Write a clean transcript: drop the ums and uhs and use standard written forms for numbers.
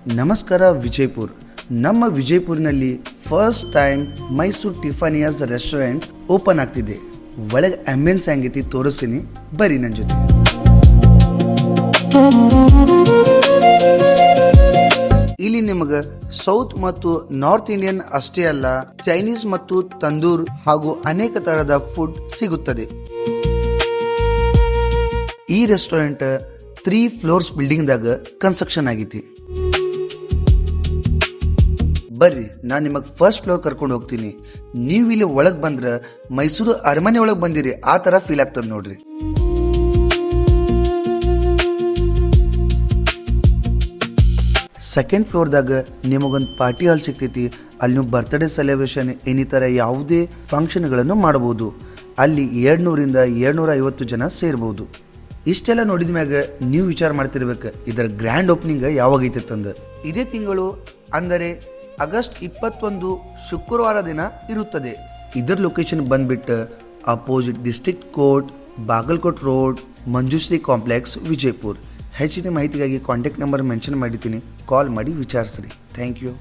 ನಮಸ್ಕಾರ ವಿಜಯಪುರ್. ನಮ್ಮ ವಿಜಯಪುರಿನಲ್ಲಿ first time Mysuru Tiffany's restaurant open ಆಗ್ತಿದೆ. ಒಳಗೆ ಆಂಬಿಯನ್ಸ್ ಹೆಂಗೈತಿ ತೋರಿಸ್ತೀನಿ, ಬರ್ರಿ ನನ್ನ ಜೊತೆ. ಇಲ್ಲಿ ನಿಮಗೆ ಸೌತ್ ಮತ್ತು ನಾರ್ತ್ ಇಂಡಿಯನ್ ಅಷ್ಟೇ ಅಲ್ಲ, ಚೈನೀಸ್ ಮತ್ತು ತಂದೂರ್ ಹಾಗೂ ಅನೇಕ ತರಹದ ಫುಡ್ ಸಿಗುತ್ತದೆ. ಈ ರೆಸ್ಟೋರೆಂಟ್ 3 ಫ್ಲೋರ್ಸ್ ಬಿಲ್ಡಿಂಗ್ ದಾಗ ಕನ್ಸ್ಟ್ರಕ್ಷನ್ ಆಗೈತಿ. ಬರ್ರಿ, ನಾನು ನಿಮಗೆ ಫಸ್ಟ್ ಫ್ಲೋರ್ ಕರ್ಕೊಂಡು ಹೋಗ್ತೀನಿ. ನೀವು ಇಲ್ಲಿ ಒಳಗೆ ಬಂದ್ರೆ ಮೈಸೂರು ಅರಮನೆ ಒಳಗೆ ಬಂದಿರಿ ಆ ತರ ಫೀಲ್ ಆಗ್ತದೆ ನೋಡ್ರಿ. ಸೆಕೆಂಡ್ ಫ್ಲೋರ್ದಾಗ ನಿಮಗೊಂದು ಪಾರ್ಟಿ ಹಾಲ್ ಸಿಗ್ತೈತಿ. ಅಲ್ಲಿ ನೀವು ಬರ್ತ್ಡೇ ಸೆಲೆಬ್ರೇಷನ್ ಇನ್ನಿತರ ಯಾವುದೇ ಫಂಕ್ಷನ್ಗಳನ್ನು ಮಾಡಬಹುದು. ಅಲ್ಲಿ 200ರಿಂದ 250 ಜನ ಸೇರ್ಬೋದು. ಇಷ್ಟೆಲ್ಲ ನೋಡಿದ ಮ್ಯಾಗ ನೀವು ವಿಚಾರ ಮಾಡ್ತಿರ್ಬೇಕು, ಇದರ ಗ್ರ್ಯಾಂಡ್ ಓಪನಿಂಗ್ ಯಾವಾಗೈತೆ ತಂದ. ಇದೇ ತಿಂಗಳು ಅಂದರೆ ಆಗಸ್ಟ್ 21 ಶುಕ್ರವಾರ ದಿನ ಇರುತ್ತದೆ. ಇದರ ಲೊಕೇಶನ್ ಬಂದ್ಬಿಟ್ಟು opposite district court, Bagalkot road, Manjushree complex, Vijayapur. ಹೆಚ್ಚಿನ ಮಾಹಿತಿಗಾಗಿ ಕಾಂಟ್ಯಾಕ್ಟ್ ನಂಬರ್ ಮೆನ್ಷನ್ ಮಾಡಿದ್ದೀನಿ, ಕಾಲ್ ಮಾಡಿ ವಿಚಾರಿಸ್ರಿ. Thank you.